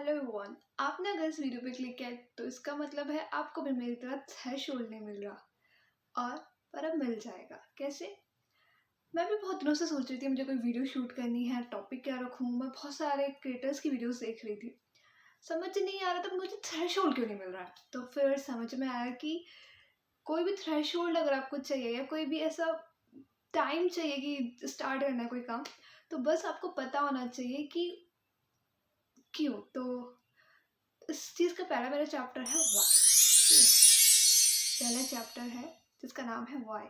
Hello everyone, आपने अगर इस वीडियो पे क्लिक किया तो इसका मतलब है आपको भी मेरी तरह थ्रेशोल्ड नहीं मिल रहा और पर अब मिल जाएगा। कैसे? मैं भी बहुत दिनों से सोच रही थी मुझे कोई वीडियो शूट करनी है, टॉपिक क्या रखूँ। मैं बहुत सारे क्रिएटर्स की वीडियोस देख रही थी, समझ नहीं आ रहा था मुझे थ्रेशोल्ड क्यों नहीं मिल रहा है। तो फिर समझ में आया कि कोई भी थ्रेशोल्ड अगर आपको चाहिए या कोई भी ऐसा टाइम चाहिए कि स्टार्ट करना है कोई काम, तो बस आपको पता होना चाहिए कि क्यों। तो इस चीज़ का पहला मेरा चैप्टर है वाई। पहला चैप्टर है जिसका नाम है वाई।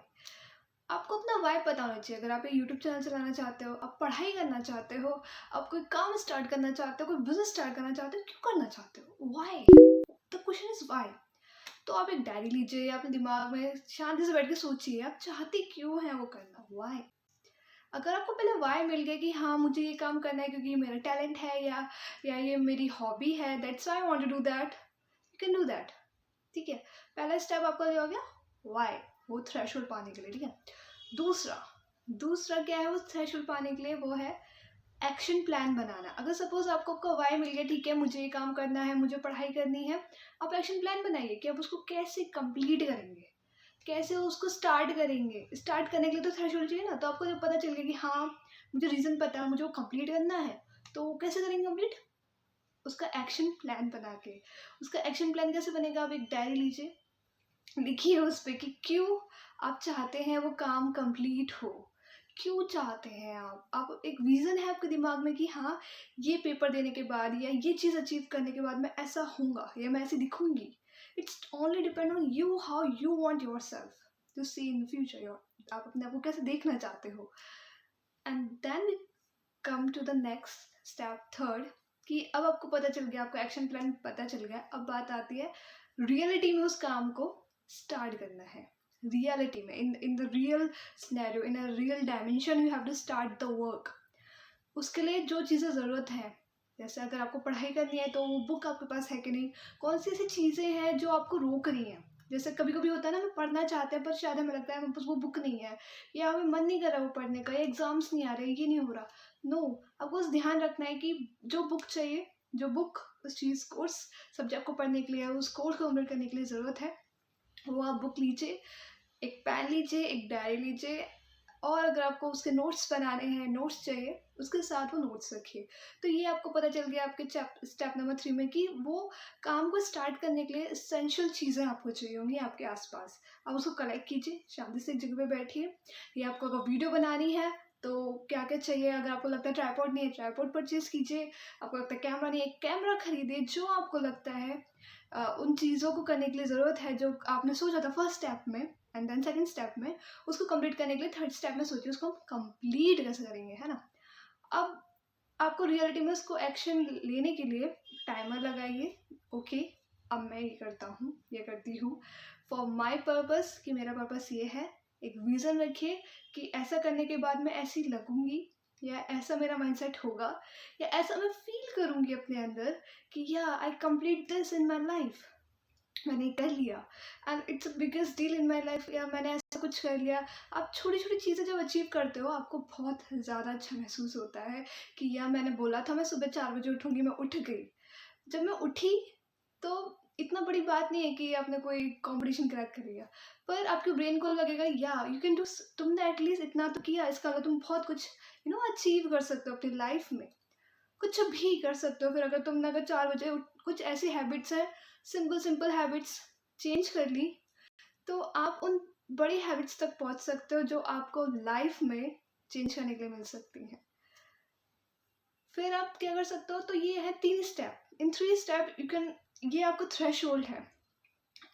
आपको अपना वाई पता होना चाहिए। अगर आप एक यूट्यूब चैनल चलाना चाहते हो, आप पढ़ाई करना चाहते हो, आप कोई काम स्टार्ट करना चाहते हो, कोई बिजनेस स्टार्ट करना चाहते हो, क्यों करना चाहते हो? Why. The question is why. तो आप एक डायरी लीजिए, अपने दिमाग में शांति से बैठ के सोचिए आप चाहती क्यों है वो करना। वाई। अगर आपको पहले वाई मिल गया कि हाँ मुझे ये काम करना है क्योंकि ये मेरा टैलेंट है या ये मेरी हॉबी है, that's why I want to do that, you can do that. ठीक है, पहला स्टेप आपका ये हो गया वाई, वो थ्रेशोल्ड पाने के लिए। ठीक है, दूसरा दूसरा क्या है वो थ्रेशोल्ड पाने के लिए? वो है एक्शन प्लान बनाना। अगर सपोज आपको वाई मिल गया, ठीक है मुझे ये काम करना है, मुझे पढ़ाई करनी है, आप एक्शन प्लान बनाइए कि आप उसको कैसे कंप्लीट करेंगे, कैसे उसको स्टार्ट करेंगे। स्टार्ट करने के लिए तो थ्रेशोल्ड चाहिए ना। तो आपको जब पता चल गया कि हाँ मुझे रीज़न पता है, मुझे वो कंप्लीट करना है, तो कैसे करेंगे कंप्लीट? उसका एक्शन प्लान बना के। उसका एक्शन प्लान कैसे बनेगा? आप एक डायरी लीजिए, लिखिए उस पे कि क्यों आप चाहते हैं वो काम कंप्लीट हो। क्यों चाहते हैं आप एक विज़न है आपके दिमाग में कि हाँ ये पेपर देने के बाद या ये चीज़ अचीव करने के बाद मैं ऐसा होऊंगा या मैं ऐसी दिखूंगी। It's only depend on you, how you want yourself to see in the future. आप अपने आप को कैसे देखना चाहते हो। And then we come to the next step, third, कि अब आपको पता चल गया, आपको एक्शन प्लान पता चल गया। अब बात आती है रियलिटी में उस काम को स्टार्ट करना है। रियलिटी में, in the real scenario, in a real dimension, you have to start the work. उसके लिए जो चीज़ें ज़रूरत है, जैसे अगर आपको पढ़ाई करनी है तो वो बुक आपके पास है कि नहीं, कौन सी ऐसी चीज़ें हैं जो आपको रोक रही हैं। जैसे कभी कभी होता है ना, हम पढ़ना चाहते हैं पर शायद हमें लगता है हमें पास वो बुक नहीं है, या हमें मन नहीं कर रहा वो पढ़ने का, या एग्जाम्स नहीं आ रहे, ये नहीं हो रहा। नो, आपको बस ध्यान रखना है कि जो बुक चाहिए, जो बुक उस चीज़ को, उस सब्जेक्ट को पढ़ने के लिए, उस कोर्स को कंप्लीट करने के लिए ज़रूरत है, वो आप बुक लीजिए, एक पेन लीजिए, एक डायरी लीजिए, और अगर आपको उसके नोट्स बनाने हैं, नोट्स चाहिए, उसके साथ वो नोट्स रखिए। तो ये आपको पता चल गया आपके स्टेप नंबर 3 में कि वो काम को स्टार्ट करने के लिए एसेंशियल चीज़ें आपको चाहिए होंगी आपके आसपास। आप उसको कलेक्ट कीजिए, शांति से एक जगह पे बैठिए। या आपको अगर वीडियो बनानी है तो क्या क्या चाहिए, अगर आपको लगता है ट्राइपॉड नहीं है, ट्राइपॉड परचेज कीजिए। आपको लगता है कैमरा नहीं है, कैमरा खरीदिए। जो आपको लगता है उन चीज़ों को करने के लिए ज़रूरत है जो आपने सोचा था फर्स्ट स्टेप में, एंड देन सेकंड स्टेप में, उसको कंप्लीट करने के लिए थर्ड स्टेप में सोचिए उसको हम कंप्लीट कैसे करेंगे, है ना। अब आपको रियलिटी में उसको एक्शन लेने के लिए टाइमर लगाइए। ओके, अब मैं ये करता हूँ, ये करती हूँ फॉर माई पर्पस, कि मेरा पर्पस ये है। एक विज़न रखिए कि ऐसा करने के बाद मैं ऐसी लगूंगी, या ऐसा मेरा माइंडसेट होगा, या ऐसा मैं फील करूंगी अपने अंदर कि या आई complete this in my life, मैंने कर लिया, and it's a biggest deal in my life, या मैंने ऐसा कुछ कर लिया। आप छोटी छोटी चीज़ें जब अचीव करते हो आपको बहुत ज़्यादा अच्छा महसूस होता है कि या मैंने बोला था मैं सुबह 4 बजे उठूंगी, मैं उठ गई। जब मैं उठी तो इतना बड़ी बात नहीं है कि आपने कोई कंपटीशन क्रैक कर लिया, पर आपके ब्रेन को लगेगा या यू कैन डू, तुमने एटलीस्ट इतना तो किया, इसका मतलब तुम बहुत कुछ अचीव कर सकते हो अपनी लाइफ में, कुछ भी कर सकते हो। फिर अगर तुमने अगर 4 बजे कुछ ऐसी हैबिट्स है, सिंपल सिंपल हैबिट्स चेंज कर ली, तो आप उन बड़ी हैबिट्स तक पहुंच सकते हो जो आपको लाइफ में चेंज करने के लिए मिल सकती हैं। फिर आप क्या कर सकते हो, तो ये है 3 step. In 3 step you can, ये आपका थ्रेशोल्ड है।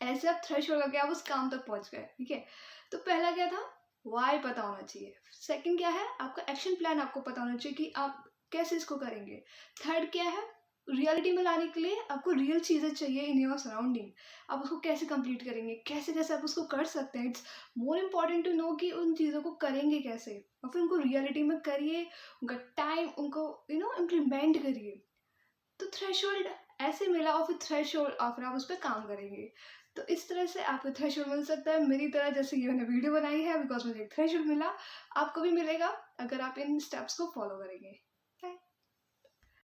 ऐसे आप थ्रेशोल्ड करके आप उस काम तक पहुंच गए। ठीक है, तो पहला क्या था, वाई पता होना चाहिए। सेकंड क्या है, आपका एक्शन प्लान आपको पता होना चाहिए कि आप कैसे इसको करेंगे। थर्ड क्या है, रियलिटी में लाने के लिए आपको रियल चीज़ें चाहिए इन योर सराउंडिंग। आप उसको कैसे कंप्लीट करेंगे, कैसे कैसे आप उसको कर सकते हैं। It's more important to know कि उन चीज़ों को करेंगे कैसे, और फिर उनको रियलिटी में करिए, उनका टाइम उनको इम्प्लीमेंट करिए। तो थ्रेशोल्ड ऐसे मिला, और फिर थ्रेशोल्ड फिर आप उस पर काम करेंगे। तो इस तरह से आपको थ्रेशोल्ड मिल सकता है मेरी तरह, जैसे कि मैंने वीडियो बनाई है, बिकॉज मुझे एक थ्रेशोल्ड मिला। आपको भी मिलेगा अगर आप इन स्टेप्स को फॉलो करेंगे।